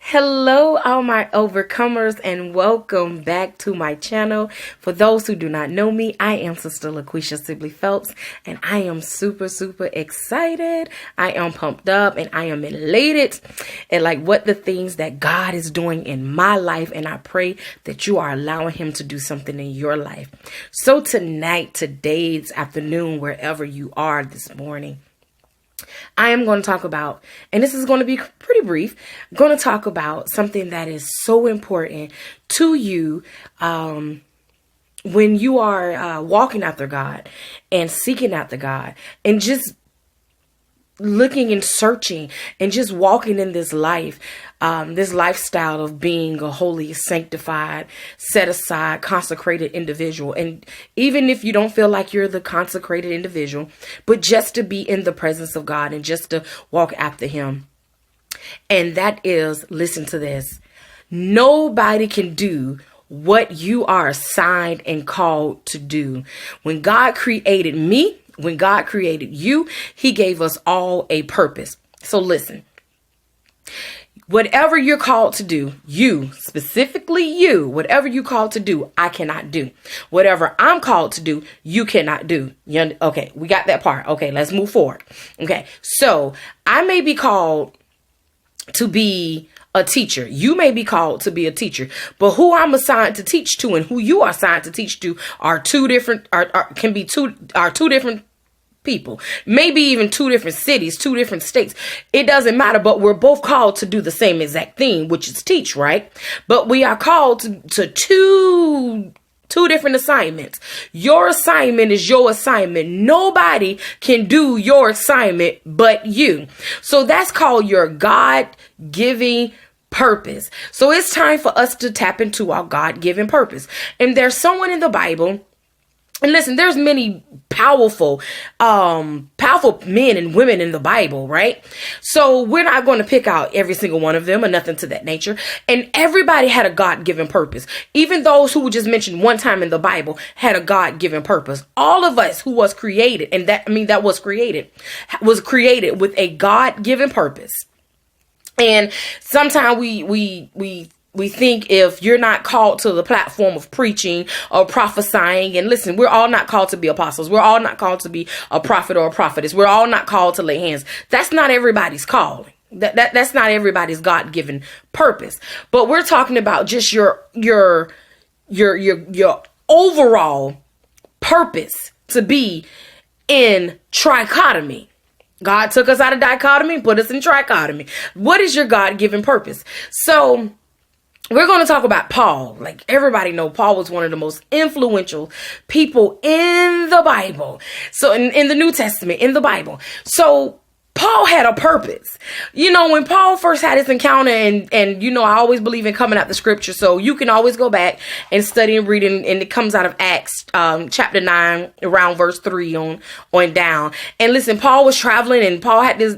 Hello, all my overcomers, and welcome back to my channel. For those who do not know me, I am Sister LaQuisha Sibley Phelps, and I am super excited. I am pumped up, and I am elated at what the things that God is doing in my life, and I pray that you are allowing Him to do something in your life. So tonight, today's afternoon, wherever you are this morning, I am going to talk about, and this is going to be pretty brief, going to talk about something that is so important to you when you are walking after God and seeking after God and just looking and searching and just walking in this life, this lifestyle of being a holy, sanctified, set aside, consecrated individual. And even if you don't feel like you're the consecrated individual, but just to be in the presence of God and just to walk after Him. And that is, listen to this, nobody can do what you are assigned and called to do. When God created me, when God created you, He gave us all a purpose. So listen, whatever you're called to do, you, specifically you, whatever you called to do, I cannot do. Whatever I'm called to do, you cannot do. Okay, we got that part. Okay, let's move forward. Okay, so I may be called to be a teacher. You may be called to be a teacher, but who I'm assigned to teach to and who you are assigned to teach to are two different people, maybe even two different cities, two different states. It doesn't matter, but we're both called to do the same exact thing, which is teach, right? But we are called to two different assignments. Your assignment is your assignment. Nobody can do your assignment but you. So that's called your God-given purpose. So it's time for us to tap into our God-given purpose. And there's someone in the Bible. And listen, there's many powerful men and women in the Bible, right? So we're not going to pick out every single one of them or nothing to that nature. And everybody had a God-given purpose. Even those who were just mentioned one time in the Bible had a God-given purpose. All of us who was created, and that was created with a God-given purpose. And sometimes we think if you're not called to the platform of preaching or prophesying, and listen, we're all not called to be apostles. We're all not called to be a prophet or a prophetess. We're all not called to lay hands. That's not everybody's calling. That's not everybody's God-given purpose. But we're talking about just your overall purpose to be in trichotomy. God took us out of dichotomy, put us in trichotomy. What is your God-given purpose? So we're going to talk about Paul. Like everybody know, Paul was one of the most influential people in the Bible. So in the New Testament, in the Bible. So Paul had a purpose. When Paul first had his encounter, and I always believe in coming out the scripture. So you can always go back and study and read, and it comes out of Acts chapter 9, around verse 3 on down. And listen, Paul was traveling, and Paul had this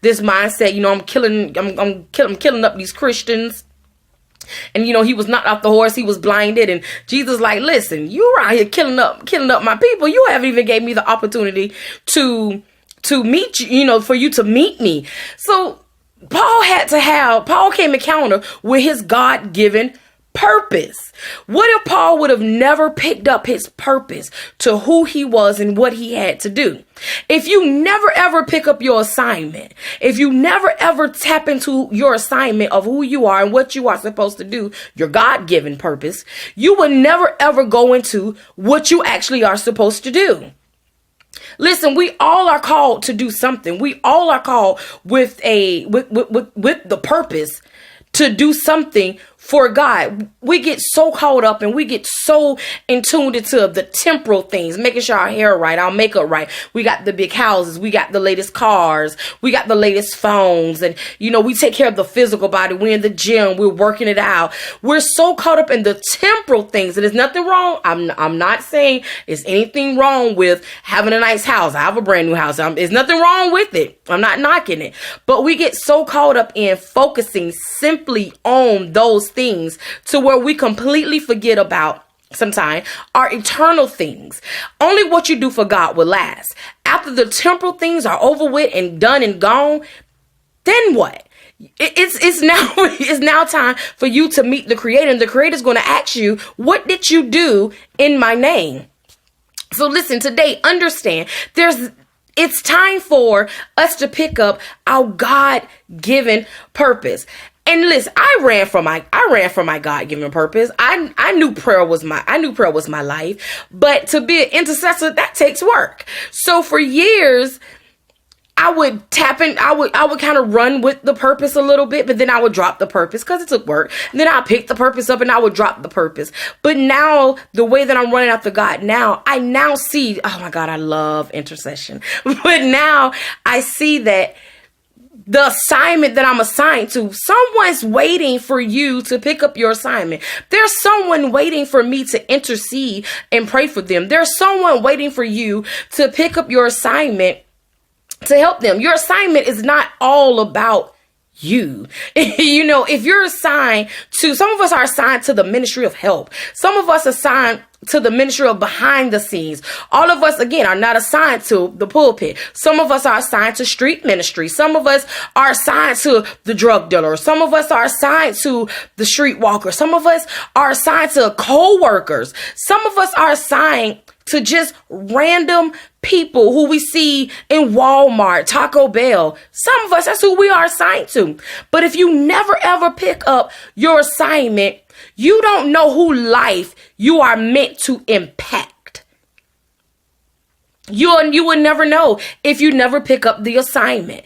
mindset. I'm killing up these Christians. And he was knocked off the horse. He was blinded. And Jesus like, listen, you out here killing up my people. You haven't even gave me the opportunity to meet you, for you to meet me. So Paul came encounter with his God-given purpose. What if Paul would have never picked up his purpose to who he was and what he had to do? If you never ever pick up your assignment, if you never ever tap into your assignment of who you are and what you are supposed to do, your God-given purpose, you will never ever go into what you actually are supposed to do. Listen, we all are called to do something. We all are called with the purpose to do something for God. We get so caught up and we get so in tuned into the temporal things, making sure our hair right, our makeup right. We got the big houses, we got the latest cars, we got the latest phones, and we take care of the physical body. We're in the gym, we're working it out. We're so caught up in the temporal things, and there's nothing wrong. I'm not saying there's anything wrong with having a nice house. I have a brand new house. There's nothing wrong with it. I'm not knocking it, but we get so caught up in focusing simply on those things to where we completely forget about sometimes are eternal things. Only what you do for God will last. After the temporal things are over with and done and gone, then what? It's now time for you to meet the Creator. And the Creator is going to ask you, what did you do in my name? So listen, today, understand it's time for us to pick up our God-given purpose. And listen, I ran from my God-given purpose. I knew prayer was my life, but to be an intercessor, that takes work. So for years, I would tap in, I would kind of run with the purpose a little bit, but then I would drop the purpose because it took work. And then I pick the purpose up and I would drop the purpose. But now the way that I'm running after God now, I now see, oh my God, I love intercession. But now I see that the assignment that I'm assigned to, someone's waiting for you to pick up your assignment. There's someone waiting for me to intercede and pray for them. There's someone waiting for you to pick up your assignment to help them. Your assignment is not all about you. You know, if you're assigned to, some of us are assigned to the ministry of help. Some of us assigned to the ministry of behind the scenes. All of us, again, are not assigned to the pulpit. Some of us are assigned to street ministry. Some of us are assigned to the drug dealer. Some of us are assigned to the street walker. Some of us are assigned to co-workers. Some of us are assigned to just random people who we see in Walmart, Taco Bell. Some of us, that's who we are assigned to. But if you never ever pick up your assignment, you don't know who life you are meant to impact. You will never know if you never pick up the assignment.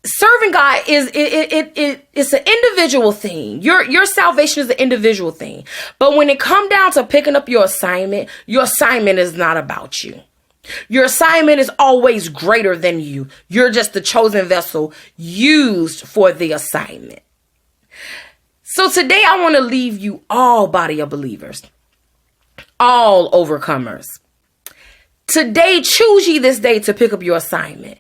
Serving God it's an individual thing. Your salvation is an individual thing. But when it comes down to picking up your assignment is not about you. Your assignment is always greater than you. You're just the chosen vessel used for the assignment. So today I want to leave you all, body of believers, all overcomers. Today, choose ye this day to pick up your assignment.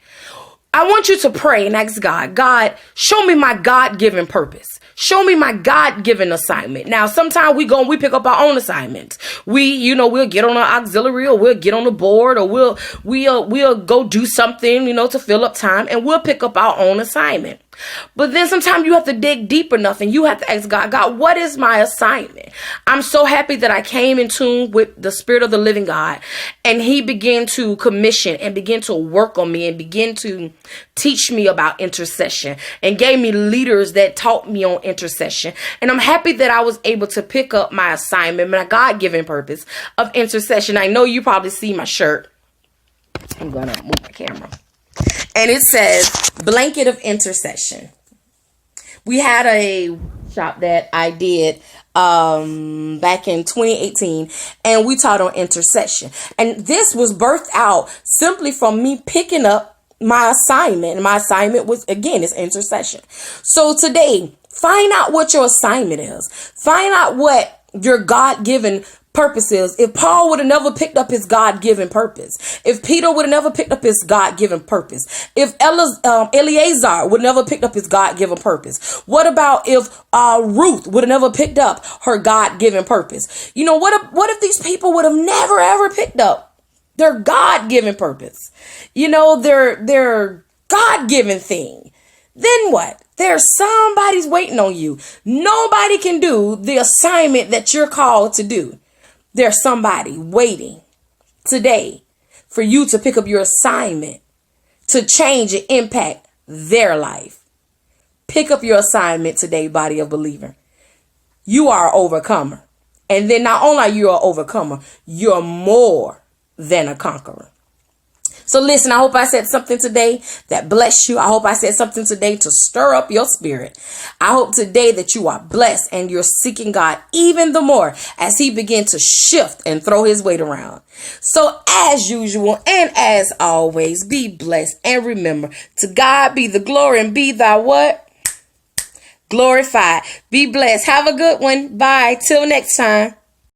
I want you to pray and ask God, God, show me my God-given purpose. Show me my God-given assignment. Now, sometimes we pick up our own assignments. We'll get on an auxiliary, or we'll get on the board, or we'll go do something, to fill up time, and we'll pick up our own assignment. But then sometimes you have to dig deep enough and you have to ask God, what is my assignment? I'm so happy that I came in tune with the Spirit of the living God, and he began to commission and begin to work on me and begin to teach me about intercession and gave me leaders that taught me on intercession. And I'm happy that I was able to pick up my assignment, my God-given purpose of intercession. I know you probably see my shirt. I'm going to move my camera. And it says, Blanket of Intercession. We had a workshop that I did back in 2018, and we taught on intercession. And this was birthed out simply from me picking up my assignment. And my assignment was, again, it's intercession. So today, find out what your assignment is. Find out what your God-given purpose is. If Paul would have never picked up his God-given purpose, if Peter would have never picked up his God-given purpose, if Eleazar would have never picked up his God-given purpose, what about if Ruth would have never picked up her God-given purpose? What if these people would have never ever picked up their God-given purpose? Their God-given thing. Then what? There's somebody's waiting on you. Nobody can do the assignment that you're called to do. There's somebody waiting today for you to pick up your assignment to change and impact their life. Pick up your assignment today, body of believer. You are an overcomer. And then not only are you an overcomer, you're more than a conqueror. So listen, I hope I said something today that blessed you. I hope I said something today to stir up your spirit. I hope today that you are blessed and you're seeking God even the more as he begins to shift and throw his weight around. So as usual and as always, be blessed and remember, to God be the glory and be thy what? Glorified. Be blessed. Have a good one. Bye. Till next time.